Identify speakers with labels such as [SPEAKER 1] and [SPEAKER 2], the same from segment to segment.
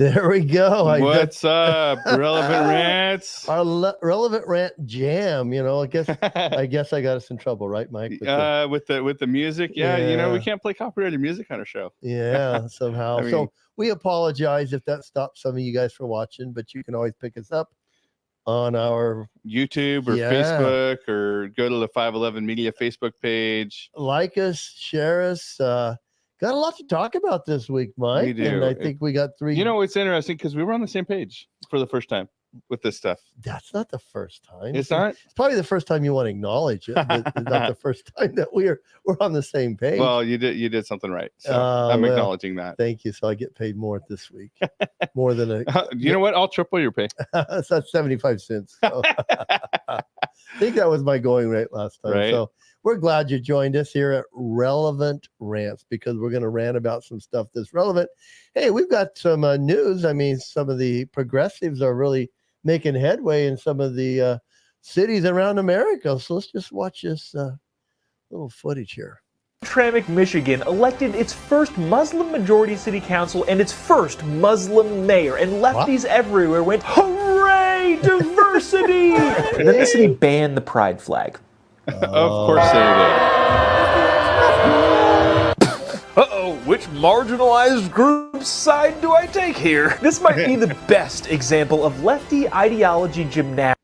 [SPEAKER 1] There we go.
[SPEAKER 2] What's up, Relevant Rants?
[SPEAKER 1] Our Relevant Rant Jam. I guess I got us in trouble, right, Mike?
[SPEAKER 2] With the music, yeah. We can't play copyrighted music on our show.
[SPEAKER 1] Yeah, somehow.
[SPEAKER 2] I mean,
[SPEAKER 1] so we apologize if that stops some of you guys from watching, but you can always pick us up on our
[SPEAKER 2] YouTube or Facebook, or go to the 511 Media Facebook page.
[SPEAKER 1] Like us, share us. Got a lot to talk about this week, Mike.
[SPEAKER 2] We do.
[SPEAKER 1] And I think we got three.
[SPEAKER 2] It's interesting because we were on the same page for the first time with this stuff.
[SPEAKER 1] That's not the first time.
[SPEAKER 2] It's not?
[SPEAKER 1] It's probably the first time you want to acknowledge it. But it's not the first time that we're on the same page.
[SPEAKER 2] Well, you did something right. So I'm acknowledging that.
[SPEAKER 1] Thank you. So I get paid more this week. More than
[SPEAKER 2] you know what? I'll triple your pay.
[SPEAKER 1] So that's 75 cents. So. I think that was my going rate last time.
[SPEAKER 2] Right.
[SPEAKER 1] So we're glad you joined us here at Relevant Rants, because we're going to rant about some stuff that's relevant. Hey, we've got some news. I mean, some of the progressives are really making headway in some of the cities around America. So let's just watch this little footage here.
[SPEAKER 3] Hamtramck, Michigan elected its first Muslim majority city council and its first Muslim mayor, and lefties everywhere went, hooray, diversity! And then the city banned the pride flag.
[SPEAKER 2] Of course they did.
[SPEAKER 3] Uh-oh, which marginalized group's side do I take here? This might be the best example of lefty ideology gymnastics.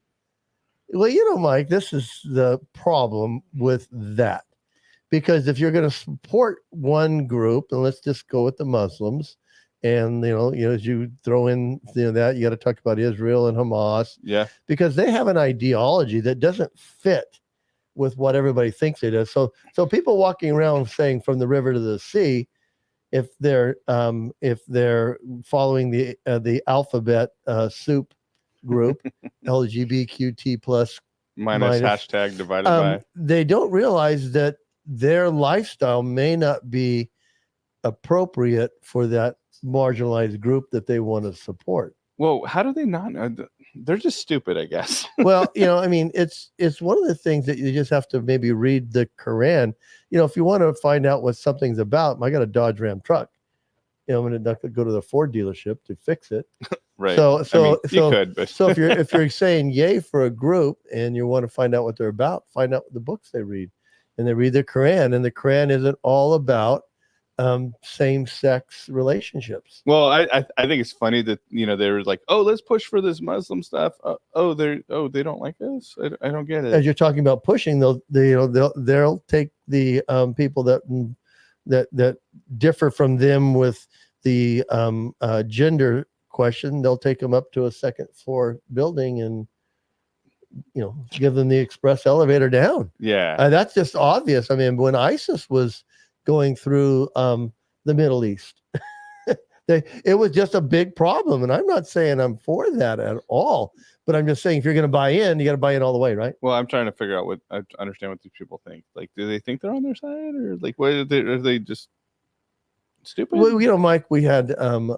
[SPEAKER 1] Well, Mike, this is the problem with that. Because if you're going to support one group, and let's just go with the Muslims, and as you throw in that, you got to talk about Israel and Hamas, because they have an ideology that doesn't fit with what everybody thinks it is. So people walking around saying from the river to the sea, if they're following the alphabet soup group, LGBTQ plus
[SPEAKER 2] minus hashtag divided by,
[SPEAKER 1] they don't realize that their lifestyle may not be appropriate for that marginalized group that they want to support.
[SPEAKER 2] Well, how do they not know? They're just stupid, I guess.
[SPEAKER 1] Well, I mean, it's one of the things that you just have to maybe read the Quran. If you want to find out what something's about, I got a Dodge Ram truck. I'm going to go to the Ford dealership to fix it.
[SPEAKER 2] Right.
[SPEAKER 1] So
[SPEAKER 2] you could, but
[SPEAKER 1] so if you're saying yay for a group and you want to find out what they're about, find out the books they read. And they read the Quran, and the Quran isn't all about same-sex relationships.
[SPEAKER 2] Well, I think it's funny that they were like, oh, let's push for this Muslim stuff. They don't like us. I don't get it.
[SPEAKER 1] As you're talking about pushing, they'll take the people that differ from them with the gender question. They'll take them up to a second floor building and give them the express elevator down.
[SPEAKER 2] Yeah.
[SPEAKER 1] That's just obvious. I mean, when ISIS was going through the Middle East, it was just a big problem. And I'm not saying I'm for that at all, but I'm just saying if you're going to buy in, you got to buy in all the way, right?
[SPEAKER 2] Well, I'm trying to figure out understand what these people think. Like, do they think they're on their side, or like, what are they just stupid?
[SPEAKER 1] Well, Mike, we had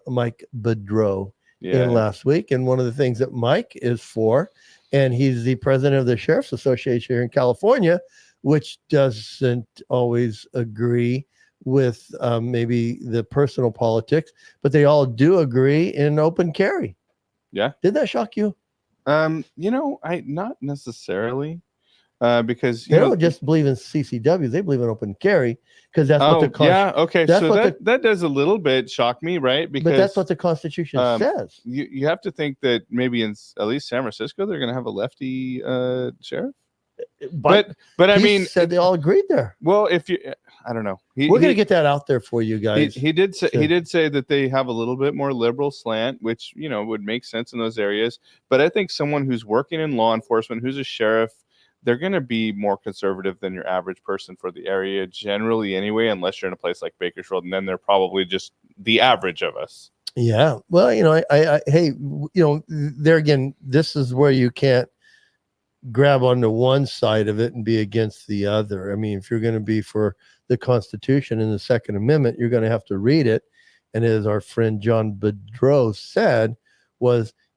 [SPEAKER 1] Mike Bedreau in last week, and one of the things that Mike is for, and he's the president of the Sheriff's Association here in California, which doesn't always agree with maybe the personal politics, but they all do agree in open carry.
[SPEAKER 2] Yeah.
[SPEAKER 1] Did that shock you?
[SPEAKER 2] I not necessarily, because
[SPEAKER 1] they don't just believe in CCW; they believe in open carry, because that's what the
[SPEAKER 2] okay. So that does a little bit shock me, right? Because
[SPEAKER 1] but that's what the Constitution says.
[SPEAKER 2] You have to think that maybe in at least San Francisco they're going to have a lefty sheriff. But I mean,
[SPEAKER 1] said they all agreed there.
[SPEAKER 2] Well, I don't know.
[SPEAKER 1] We're going to get that out there for you guys.
[SPEAKER 2] He did say that they have a little bit more liberal slant, which would make sense in those areas. But I think someone who's working in law enforcement, who's a sheriff, they're going to be more conservative than your average person for the area generally anyway, unless you're in a place like Bakersfield, and then they're probably just the average of us.
[SPEAKER 1] Yeah. Well, hey, there again, this is where you can't grab onto one side of it and be against the other. I mean, if you're going to be for the Constitution and the Second Amendment, you're going to have to read it. And as our friend John Bedreau said,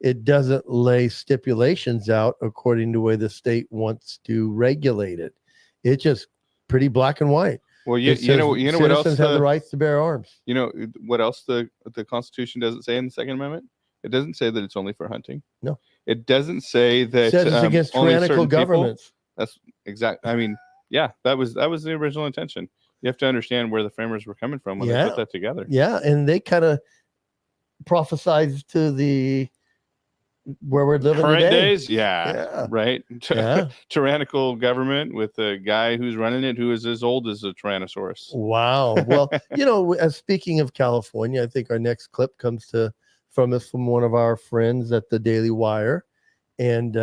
[SPEAKER 1] it doesn't lay stipulations out according to the way the state wants to regulate it. It's just pretty black and white.
[SPEAKER 2] Well,
[SPEAKER 1] It says
[SPEAKER 2] you know what else
[SPEAKER 1] citizens have the rights to bear arms.
[SPEAKER 2] You know what else the Constitution doesn't say in the Second Amendment? It doesn't say that it's only for hunting.
[SPEAKER 1] No.
[SPEAKER 2] It doesn't say that
[SPEAKER 1] It says it's against
[SPEAKER 2] only
[SPEAKER 1] tyrannical
[SPEAKER 2] certain people.
[SPEAKER 1] governments.
[SPEAKER 2] That's exact. I mean, yeah, that was the original intention. You have to understand where the framers were coming from when they put that together.
[SPEAKER 1] Yeah, and they kind of prophesized to the where we're living
[SPEAKER 2] Current
[SPEAKER 1] today.
[SPEAKER 2] days, yeah. Right.
[SPEAKER 1] Yeah.
[SPEAKER 2] Tyrannical government with a guy who's running it who is as old as a Tyrannosaurus.
[SPEAKER 1] Wow. Well, as speaking of California, I think our next clip comes from one of our friends at the Daily Wire, and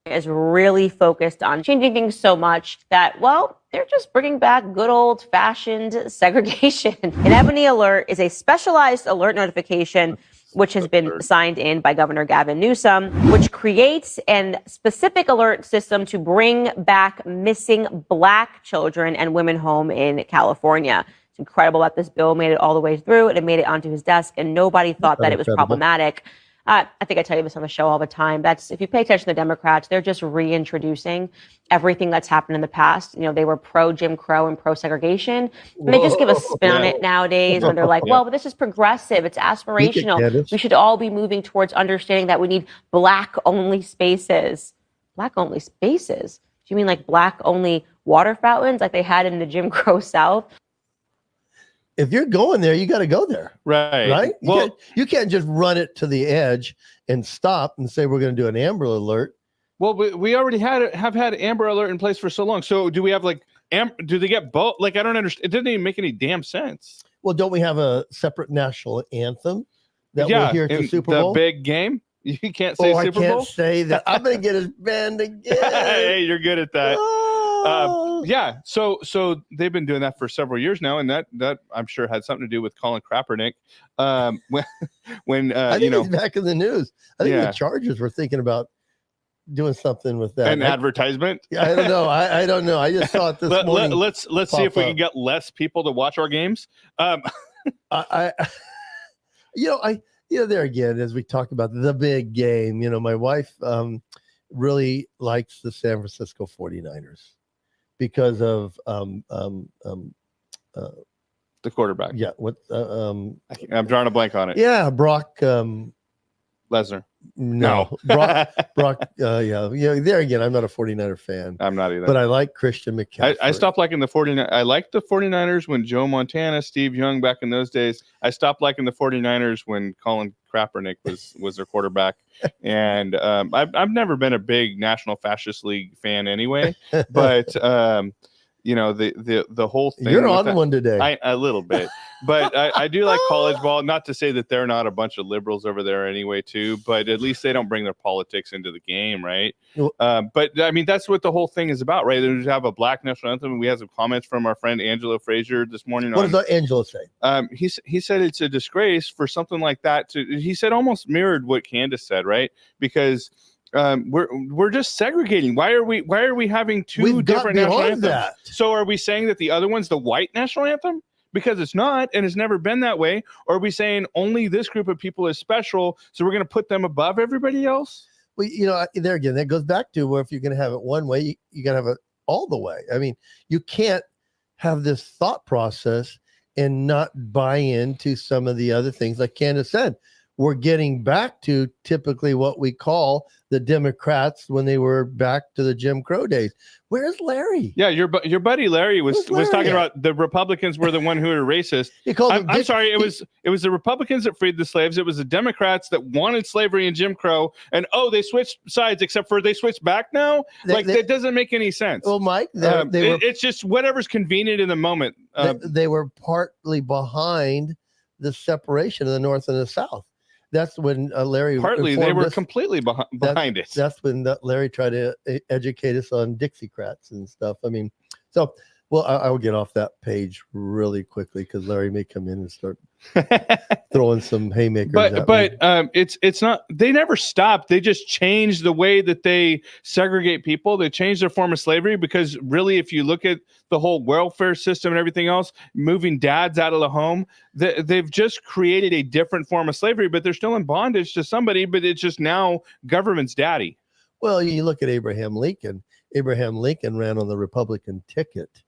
[SPEAKER 4] is really focused on changing things so much that, well, they're just bringing back good old-fashioned segregation. An Ebony Alert is a specialized alert notification which has been signed in by Governor Gavin Newsom, which creates a specific alert system to bring back missing Black children and women home in California. It's incredible that this bill made it all the way through and it made it onto his desk, and nobody thought that it was problematic. I think I tell you this on the show all the time. If you pay attention to the Democrats, they're just reintroducing everything that's happened in the past. They were pro Jim Crow and pro segregation. And they just give a spin on it nowadays when they're like, well, but this is progressive. It's aspirational. We should all be moving towards understanding that we need Black only spaces. Black only spaces? Do you mean like Black only water fountains like they had in the Jim Crow South?
[SPEAKER 1] If you're going there, you got to go there.
[SPEAKER 2] Right.
[SPEAKER 1] You can't just run it to the edge and stop and say we're going to do an Amber Alert.
[SPEAKER 2] Well, we already have had Amber Alert in place for so long. So do we have do they get both? I don't understand. It doesn't even make any damn sense.
[SPEAKER 1] Well, don't we have a separate national anthem that we'll hear at the Super Bowl?
[SPEAKER 2] The big game? You can't say Super Bowl?
[SPEAKER 1] I can't say that. I'm going to get his band again.
[SPEAKER 2] Hey, you're good at that. So they've been doing that for several years now, and that I'm sure had something to do with Colin Kaepernick. When
[SPEAKER 1] I think he's back in the news. I think the Chargers were thinking about doing something with that.
[SPEAKER 2] An advertisement?
[SPEAKER 1] I don't know. I don't know. I just thought this morning.
[SPEAKER 2] Let's see if we can get less people to watch our games. There again, as we talk about the big game, my wife really likes the San Francisco 49ers because of the quarterback.
[SPEAKER 1] Yeah.
[SPEAKER 2] I'm drawing a blank on it.
[SPEAKER 1] Yeah. Brock
[SPEAKER 2] Lesnar.
[SPEAKER 1] No. Brock. There again, I'm not a 49er fan.
[SPEAKER 2] I'm not either.
[SPEAKER 1] But I like Christian McCaffrey.
[SPEAKER 2] I stopped liking the 49ers. I liked the 49ers when Joe Montana, Steve Young back in those days. I stopped liking the 49ers when Colin Kaepernick was their quarterback. And I've never been a big National Fascist League fan anyway. But the whole thing.
[SPEAKER 1] You're on one today.
[SPEAKER 2] A little bit. But I do like college ball. Not to say that they're not a bunch of liberals over there anyway, too. But at least they don't bring their politics into the game, right? But I mean, that's what the whole thing is about, right? They have a Black national anthem. And we have some comments from our friend Angelo Frazier this morning.
[SPEAKER 1] What does Angelo say?
[SPEAKER 2] He said it's a disgrace for something like that. He said almost mirrored what Candace said, right? Because we're just segregating. Why are we having two different national anthems? So are we saying that the other one's the white national anthem? Because it's not, and it's never been that way. Or are we saying only this group of people is special, so we're going to put them above everybody else?
[SPEAKER 1] Well, there again, that goes back to where if you're going to have it one way, you got to have it all the way. I mean, you can't have this thought process and not buy into some of the other things. Like Candace said, we're getting back to typically what we call the Democrats when they were back to the Jim Crow days. Where's Larry?
[SPEAKER 2] Yeah, your buddy Larry was talking about the Republicans were the one who were racist. I'm sorry, it was the Republicans that freed the slaves. It was the Democrats that wanted slavery and Jim Crow. And they switched sides, except for they switched back now. That doesn't make any sense.
[SPEAKER 1] Well, Mike,
[SPEAKER 2] it's just whatever's convenient in the moment.
[SPEAKER 1] They were partly behind the separation of the North and the South. That's when Larry.
[SPEAKER 2] Partly, they were completely behind it.
[SPEAKER 1] That's when Larry tried to educate us on Dixiecrats and stuff. I mean, so I will get off that page really quickly because Larry may come in and start throwing some haymakers.
[SPEAKER 2] But it's not. They never stopped. They just changed the way that they segregate people. They changed their form of slavery because really, if you look at the whole welfare system and everything else, moving dads out of the home, they've just created a different form of slavery. But they're still in bondage to somebody. But it's just now government's daddy.
[SPEAKER 1] Well, you look at Abraham Lincoln. Abraham Lincoln ran on the Republican ticket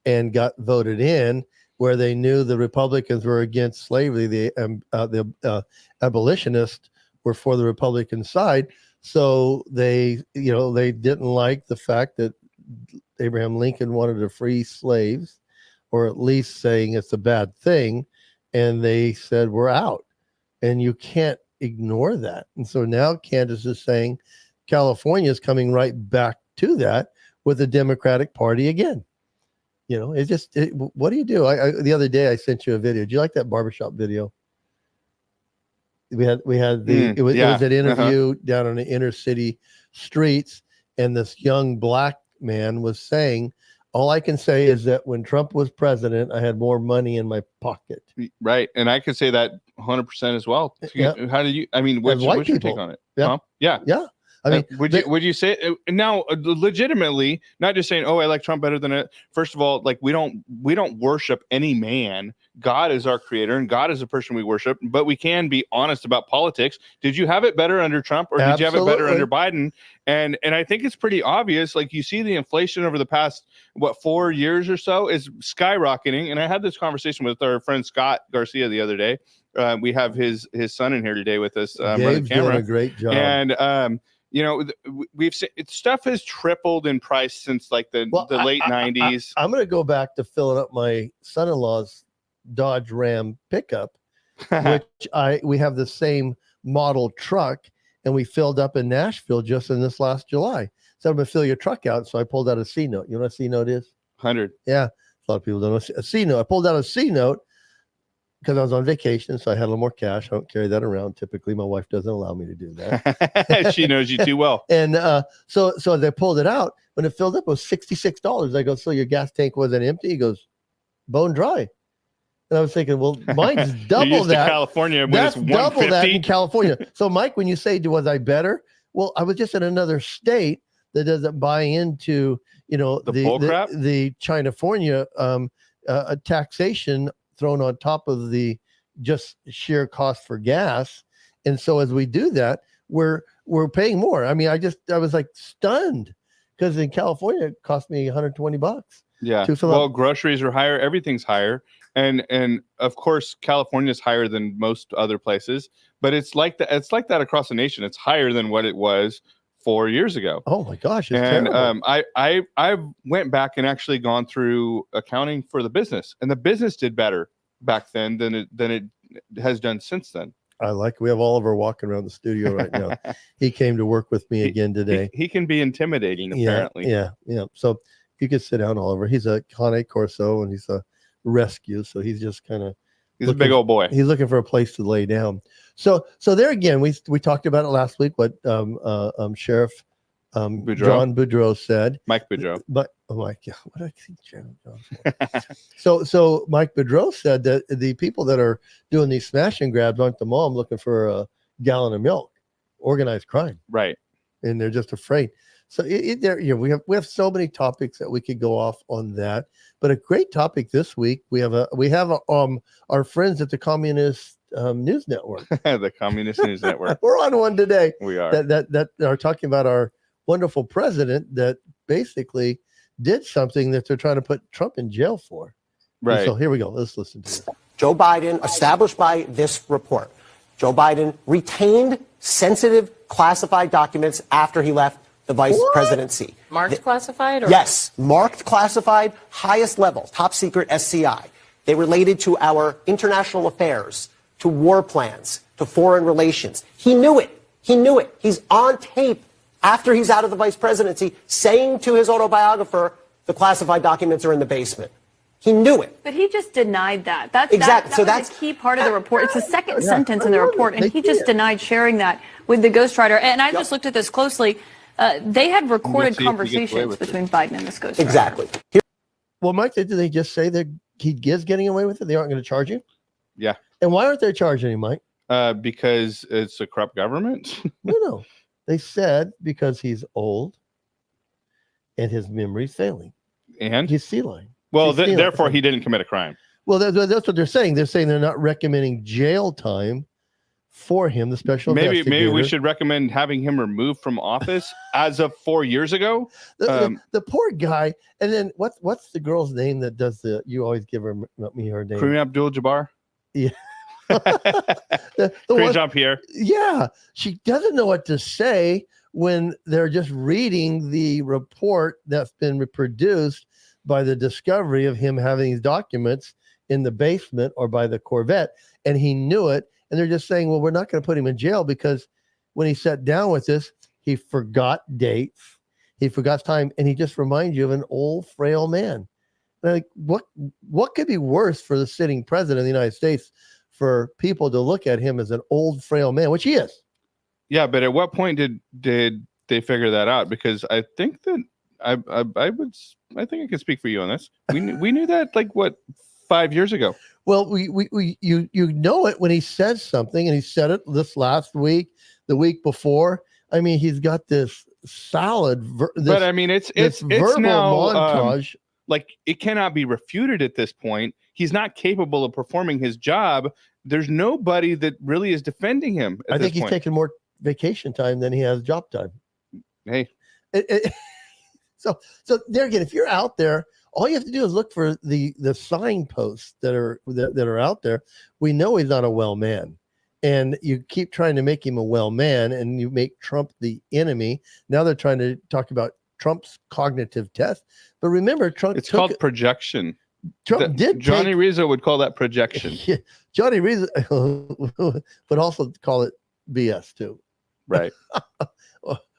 [SPEAKER 1] and got voted in, where they knew the Republicans were against slavery. The abolitionists were for the Republican side. So they didn't like the fact that Abraham Lincoln wanted to free slaves, or at least saying it's a bad thing. And they said, we're out. And you can't ignore that. And so now Candace is saying California is coming right back to that with the Democratic Party again. It's just, what do you do? The other day I sent you a video. Did you like that barbershop video? We had it was an interview down on the inner city streets, and this young black man was saying, all I can say is that when Trump was president, I had more money in my pocket.
[SPEAKER 2] Right. And I could say that 100% as well.
[SPEAKER 1] Yeah.
[SPEAKER 2] How did you, I mean, what's your take on it?
[SPEAKER 1] Yeah.
[SPEAKER 2] Huh? Yeah.
[SPEAKER 1] Yeah. I mean,
[SPEAKER 2] would you say now legitimately, not just saying, oh, I like Trump better than it. First of all, like we don't worship any man. God is our creator, and God is the person we worship. But we can be honest about politics. Did you have it better under Trump, or did you have it better under Biden? And I think it's pretty obvious. Like you see the inflation over the past 4 years or so is skyrocketing. And I had this conversation with our friend Scott Garcia the other day. We have his son in here today with us.
[SPEAKER 1] Gabe's doing a great job.
[SPEAKER 2] And we've seen stuff has tripled in price since like the late 90s.
[SPEAKER 1] I'm going to go back to filling up my son-in-law's Dodge Ram pickup, which we have the same model truck, and we filled up in Nashville just in this last July. So I'm going to fill your truck out. So I pulled out a C note. You know what a C note is?
[SPEAKER 2] 100.
[SPEAKER 1] Yeah. A lot of people don't know a C note. I pulled out a C note because I was on vacation, so I had a little more cash. I don't carry that around. Typically, my wife doesn't allow me to do that.
[SPEAKER 2] She knows you too well.
[SPEAKER 1] And so as I pulled it out, when it filled up, it was $66. I go, so your gas tank wasn't empty? He goes, bone dry. And I was thinking, well, mine's double that.
[SPEAKER 2] California,
[SPEAKER 1] that's double that in California. So, Mike, when you say, was I better? Well, I was just in another state that doesn't buy into, the California taxation thrown on top of the just sheer cost for gas. And so as we do that, we're paying more. I mean, I was like stunned because in California it cost me $120.
[SPEAKER 2] Yeah. Well, groceries are higher, everything's higher. And of course California is higher than most other places, but it's like that across the nation. It's higher than what it was 4 years ago.
[SPEAKER 1] Oh my gosh. It's
[SPEAKER 2] and
[SPEAKER 1] terrible.
[SPEAKER 2] I went back and actually gone through accounting for the business, and the business did better back then than it has done since then.
[SPEAKER 1] We have Oliver walking around the studio right now. He came to work with me again today.
[SPEAKER 2] He can be intimidating, apparently.
[SPEAKER 1] Yeah. So you could sit down, Oliver. He's a Cane Corso, and he's a rescue. So he's just kind of,
[SPEAKER 2] he's a big old boy.
[SPEAKER 1] He's looking for a place to lay down. So there again, we talked about it last week. What Sheriff
[SPEAKER 2] Boudreaux.
[SPEAKER 1] John Boudreaux said.
[SPEAKER 2] Mike Boudreaux.
[SPEAKER 1] But what did I think? So Mike Boudreaux said that the people that are doing these smash and grabs aren't the mom looking for a gallon of milk. Organized crime,
[SPEAKER 2] right? And
[SPEAKER 1] they're just afraid. So we have so many topics that we could go off on that. But a great topic this week, we have our friends at the Communist News Network.
[SPEAKER 2] The Communist News Network.
[SPEAKER 1] We're on one today.
[SPEAKER 2] We are
[SPEAKER 1] that are talking about our wonderful president that basically did something that they're trying to put Trump in jail for.
[SPEAKER 2] Right.
[SPEAKER 1] And so here we go. Let's listen to this.
[SPEAKER 5] Joe Biden, established by this report, Joe Biden retained sensitive classified documents after he left the vice presidency.
[SPEAKER 6] Marked classified? Or?
[SPEAKER 5] Yes, marked classified, highest level, top secret SCI. They related to our international affairs, to war plans, to foreign relations. He knew it. He's on tape after he's out of the vice presidency saying to his autobiographer, the classified documents are in the basement. He knew it.
[SPEAKER 6] But he just denied that.
[SPEAKER 5] Exactly.
[SPEAKER 6] That's a key part of the report. It's the second sentence in the report, and he just denied sharing that with the ghostwriter. And I just looked at this closely. They had recorded conversations between Biden and this ghostwriter.
[SPEAKER 5] Exactly.
[SPEAKER 1] Well, Mike, did they just say that he is getting away with it? They aren't going to charge you?
[SPEAKER 2] Yeah.
[SPEAKER 1] And why aren't they charging him, Mike?
[SPEAKER 2] Because it's a corrupt government.
[SPEAKER 1] No. They said because he's old and his memory's failing.
[SPEAKER 2] And
[SPEAKER 1] he's feline.
[SPEAKER 2] Well, therefore, he didn't commit a crime.
[SPEAKER 1] Well, that's what they're saying. They're saying they're not recommending jail time for him, the special
[SPEAKER 2] maybe
[SPEAKER 1] investigator.
[SPEAKER 2] we should recommend having him removed from office as of 4 years ago.
[SPEAKER 1] The poor guy. And then what's the girl's name that does you always give her her name?
[SPEAKER 2] Kareem Abdul-Jabbar.
[SPEAKER 1] Yeah.
[SPEAKER 2] Kareem Jean-Pierre.
[SPEAKER 1] Yeah, she doesn't know what to say when they're just reading the report that's been reproduced by the discovery of him having these documents in the basement or by the Corvette, and he knew it. And they're just saying, well, we're not going to put him in jail because when he sat down with this, he forgot dates, he forgot time, and he just reminds you of an old, frail man. Like, what could be worse for the sitting president of the United States for people to look at him as an old, frail man, which he is?
[SPEAKER 2] Yeah, but at what point did they figure that out? Because I think that I think I can speak for you on this. We knew that, like, what, 5 years ago.
[SPEAKER 1] Well, you know it when he says something, and he said it this last week, the week before. I mean, he's got this solid,
[SPEAKER 2] but I mean, it's
[SPEAKER 1] verbal
[SPEAKER 2] now
[SPEAKER 1] montage.
[SPEAKER 2] Like, it cannot be refuted at this point. He's not capable of performing his job. There's nobody that really is defending him.
[SPEAKER 1] I think he's taking more vacation time than he has job time.
[SPEAKER 2] Hey,
[SPEAKER 1] so there again, if you're out there, all you have to do is look for the signposts that are out there. We know he's not a well man, and you keep trying to make him a well man, and you make Trump the enemy. Now they're trying to talk about Trump's cognitive test, but remember, Trump.
[SPEAKER 2] It's called projection.
[SPEAKER 1] Trump did.
[SPEAKER 2] Johnny Rizzo would call that projection.
[SPEAKER 1] Yeah, Johnny Rizzo would also call it BS too,
[SPEAKER 2] right?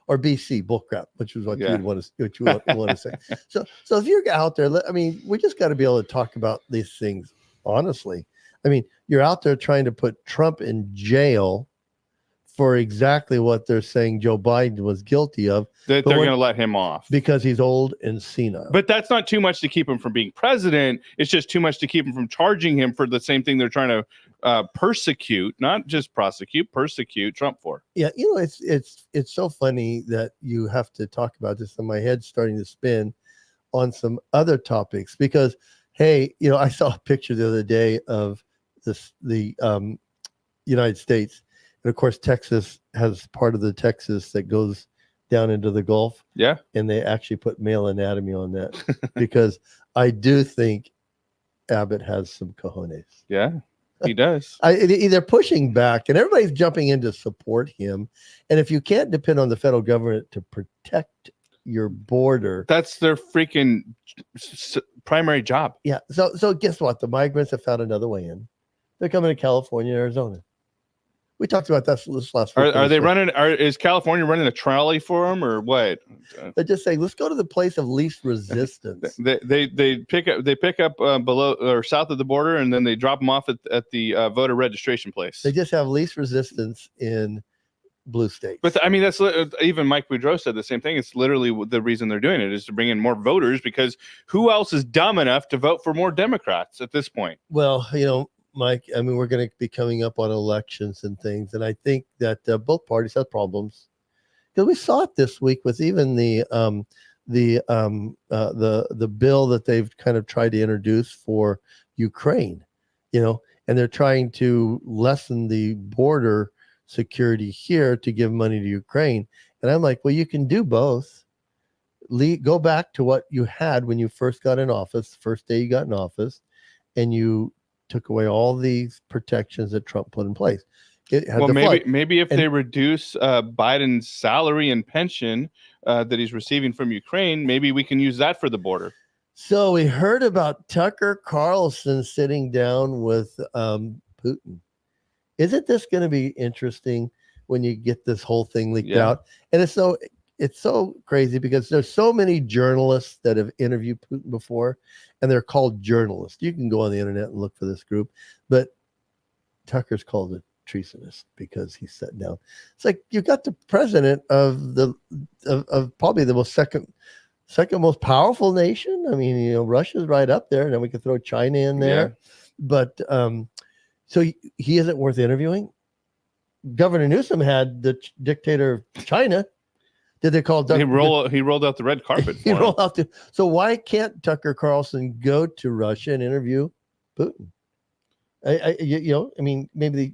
[SPEAKER 1] Or BC bullcrap, which is what you want to say. So if you're out there, I mean, we just got to be able to talk about these things honestly. I mean, you're out there trying to put Trump in jail for exactly what they're saying Joe Biden was guilty of.
[SPEAKER 2] They're going to let him off
[SPEAKER 1] because he's old and senile.
[SPEAKER 2] But that's not too much to keep him from being president. It's just too much to keep him from charging him for the same thing they're trying to persecute, not just persecute Trump for.
[SPEAKER 1] Yeah, it's so funny that you have to talk about this, and my head's starting to spin on some other topics because, hey, I saw a picture the other day of the United States, and of course Texas has part of the Texas that goes down into the Gulf.
[SPEAKER 2] Yeah,
[SPEAKER 1] and they actually put male anatomy on that because I do think Abbott has some cojones.
[SPEAKER 2] Yeah. He does.
[SPEAKER 1] They're pushing back, and everybody's jumping in to support him. And if you can't depend on the federal government to protect your border,
[SPEAKER 2] that's their freaking primary job.
[SPEAKER 1] Yeah. So guess what? The migrants have found another way in. They're coming to California, Arizona. We talked about that this last week.
[SPEAKER 2] Are they running? Is California running a trolley for them, or what?
[SPEAKER 1] They're just saying, let's go to the place of least resistance.
[SPEAKER 2] They pick up below or south of the border, and then they drop them off at the voter registration place.
[SPEAKER 1] They just have least resistance in blue states.
[SPEAKER 2] But I mean, that's even Mike Boudreau said the same thing. It's literally the reason they're doing it is to bring in more voters, because who else is dumb enough to vote for more Democrats at this point?
[SPEAKER 1] Well, Mike, I mean, we're going to be coming up on elections and things, and I think that both parties have problems. Because we saw it this week with even the bill that they've kind of tried to introduce for Ukraine, and they're trying to lessen the border security here to give money to Ukraine. And I'm like, well, you can do both. Go back to what you had when you first got in office, first day you got in office, and you took away all these protections that Trump put in place.
[SPEAKER 2] Maybe if they reduce Biden's salary and pension that he's receiving from Ukraine, maybe we can use that for the border.
[SPEAKER 1] So we heard about Tucker Carlson sitting down with Putin. Isn't this going to be interesting when you get this whole thing leaked out? And it's so crazy because there's so many journalists that have interviewed Putin before, and they're called journalists. You can go on the internet and look for this group, but Tucker's called it treasonous because he's sitting down. It's like you got the president of probably the second most powerful nation. I mean, Russia's right up there, and then we could throw China in there. Yeah. But so he isn't worth interviewing. Governor Newsom had the dictator of China. Did they call
[SPEAKER 2] He rolled out the red carpet.
[SPEAKER 1] So why can't Tucker Carlson go to Russia and interview Putin? I mean, maybe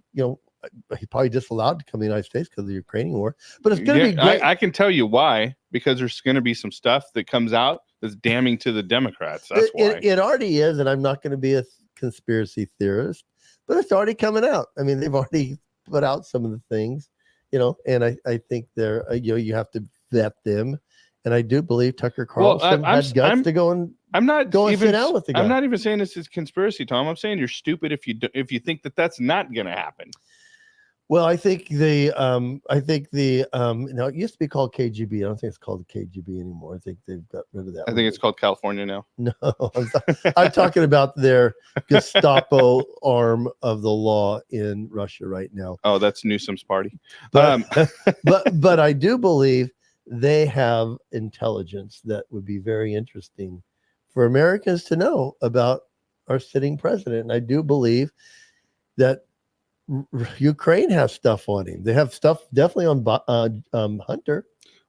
[SPEAKER 1] he's probably disallowed to come to the United States because of the Ukrainian war. But it's going to be great.
[SPEAKER 2] I can tell you why, because there's going to be some stuff that comes out that's damning to the Democrats. That's why.
[SPEAKER 1] It already is, and I'm not going to be a conspiracy theorist, but it's already coming out. I mean, they've already put out some of the things, and I think they're, you have to vet them. And I do believe Tucker Carlson had guts to go and sit down with the guy.
[SPEAKER 2] I'm not even saying this is conspiracy, Tom. I'm saying you're stupid if you think that that's not going to happen.
[SPEAKER 1] Well, I think now it used to be called KGB. I don't think it's called the KGB anymore. I think they've got rid of that.
[SPEAKER 2] I think it's called California now.
[SPEAKER 1] No, I'm talking about their Gestapo arm of the law in Russia right now.
[SPEAKER 2] Oh, that's Newsom's party.
[SPEAKER 1] But I do believe they have intelligence that would be very interesting for Americans to know about our sitting president. And I do believe that Ukraine has stuff on him. They have stuff definitely on Hunter.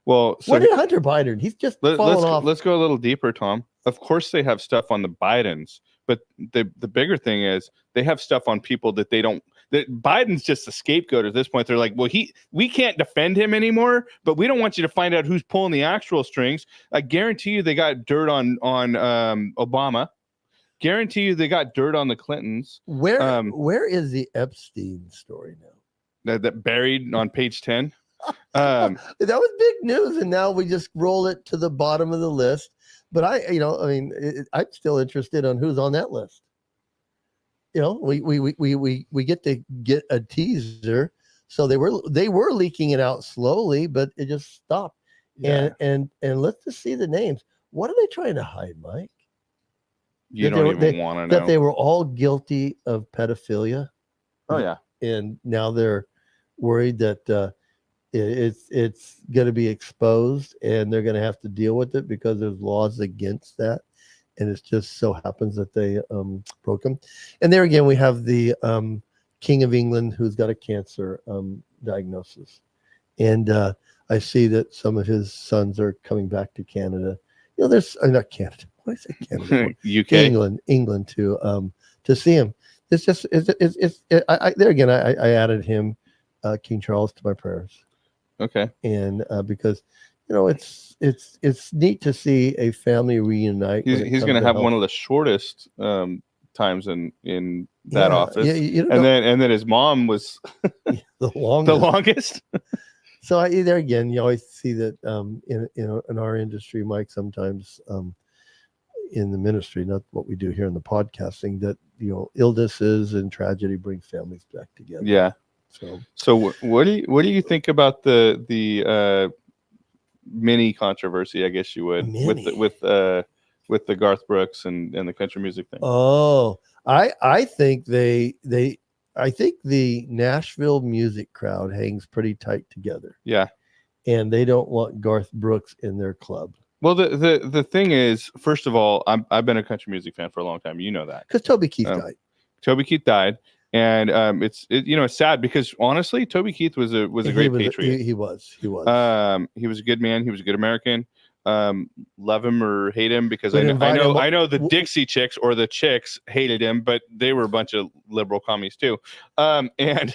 [SPEAKER 2] Well, so
[SPEAKER 1] what did Hunter Biden? He's just fallen off.
[SPEAKER 2] Let's go a little deeper, Tom. Of course, they have stuff on the Bidens, but the bigger thing is they have stuff on people that they don't. That Biden's just a scapegoat at this point. They're like, well, we can't defend him anymore, but we don't want you to find out who's pulling the actual strings. I guarantee you, they got dirt on Obama. Guarantee you, they got dirt on the Clintons.
[SPEAKER 1] Where is the Epstein story now?
[SPEAKER 2] That buried on page 10.
[SPEAKER 1] That was big news, and now we just roll it to the bottom of the list. But I'm still interested on who's on that list. We get to get a teaser. So they were leaking it out slowly, but it just stopped. Yeah. And let's just see the names. What are they trying to hide, Mike?
[SPEAKER 2] You don't even want to know
[SPEAKER 1] that they were all guilty of pedophilia.
[SPEAKER 2] Oh yeah.
[SPEAKER 1] And now they're worried that it's going to be exposed, and they're going to have to deal with it because there's laws against that. And it just so happens that they broke them. And there again, we have the King of England who's got a cancer diagnosis. And I see that some of his sons are coming back to Canada. There's not Canada. What did I say? Canada?
[SPEAKER 2] UK,
[SPEAKER 1] England to see him. It's just there again. I added him, King Charles, to my prayers.
[SPEAKER 2] Okay.
[SPEAKER 1] And because it's neat to see a family reunite.
[SPEAKER 2] He's going to have one of the shortest times in that office. And then his mom was
[SPEAKER 1] the longest. So there again, you always see that in our industry, Mike, sometimes in the ministry, not what we do here in the podcasting, that illnesses and tragedy bring families back together.
[SPEAKER 2] Yeah. So what do you think about the mini controversy, I guess you would, with the Garth Brooks and the country music thing?
[SPEAKER 1] Oh, I think I think the Nashville music crowd hangs pretty tight together.
[SPEAKER 2] Yeah.
[SPEAKER 1] And they don't want Garth Brooks in their club.
[SPEAKER 2] Well, the thing is, first of all, I've been a country music fan for a long time. You know that.
[SPEAKER 1] Because Toby Keith died.
[SPEAKER 2] Toby Keith died. And it's sad because honestly, Toby Keith was a great patriot.
[SPEAKER 1] He was.
[SPEAKER 2] He was a good man. He was a good American. Love him or hate him, because I know the Dixie Chicks or the Chicks hated him, but they were a bunch of liberal commies too. Didn't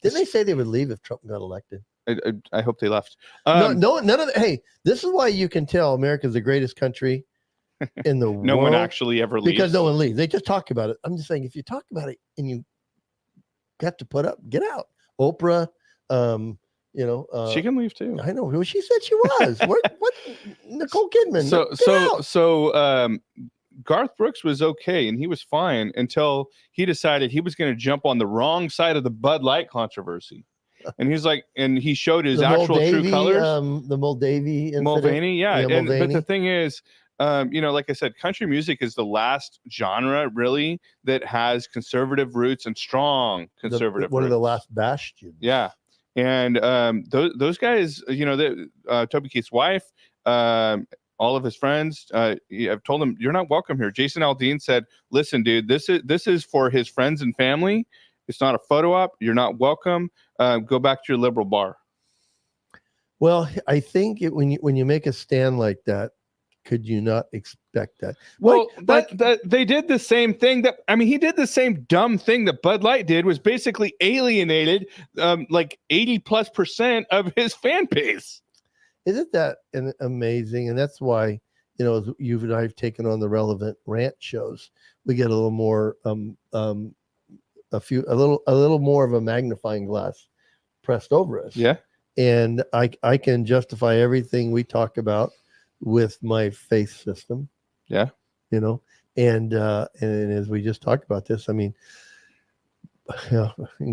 [SPEAKER 1] they say they would leave if Trump got elected?
[SPEAKER 2] I hope they left.
[SPEAKER 1] None of that. Hey, this is why you can tell America's the greatest country in the world.
[SPEAKER 2] No one actually ever leaves.
[SPEAKER 1] Because no one leaves. They just talk about it. I'm just saying, if you talk about it and you have to put up, get out. Oprah,
[SPEAKER 2] she can leave too.
[SPEAKER 1] I know. She said she was. what? Nicole Kidman.
[SPEAKER 2] So Garth Brooks was okay and he was fine until he decided he was going to jump on the wrong side of the Bud Light controversy. And he's like, and he showed his actual true colors.
[SPEAKER 1] The Mulvaney incident.
[SPEAKER 2] Mulvaney, yeah. But the thing is, like I said, country music is the last genre really that has conservative roots and strong conservative
[SPEAKER 1] one
[SPEAKER 2] roots.
[SPEAKER 1] Of the last bastions.
[SPEAKER 2] Yeah. And those guys, Toby Keith's wife, all of his friends, I've told them, you're not welcome here. Jason Aldean said, listen, dude, this is for his friends and family. It's not a photo op. You're not welcome. Go back to your liberal bar.
[SPEAKER 1] Well, I think when you make a stand like that, could you not expect that?
[SPEAKER 2] Well, that they did the same thing he did the same dumb thing that Bud Light did, was basically alienated like 80+% of his fan base.
[SPEAKER 1] Isn't that amazing? And that's why, as you and I have taken on the relevant rant shows, we get a little more, a little more of a magnifying glass pressed over us.
[SPEAKER 2] Yeah.
[SPEAKER 1] And I can justify everything we talk about with my faith system.
[SPEAKER 2] Yeah.
[SPEAKER 1] And as we just talked about this, I mean,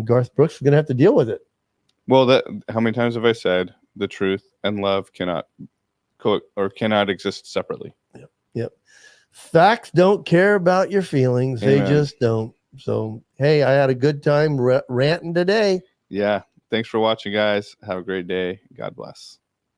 [SPEAKER 1] Garth Brooks is going to have to deal with it.
[SPEAKER 2] Well, how many times have I said the truth and love cannot exist separately?
[SPEAKER 1] Yep. Facts don't care about your feelings.
[SPEAKER 2] Amen.
[SPEAKER 1] They just don't. So, hey, I had a good time ranting today.
[SPEAKER 2] Yeah. Thanks for watching, guys. Have a great day. God bless.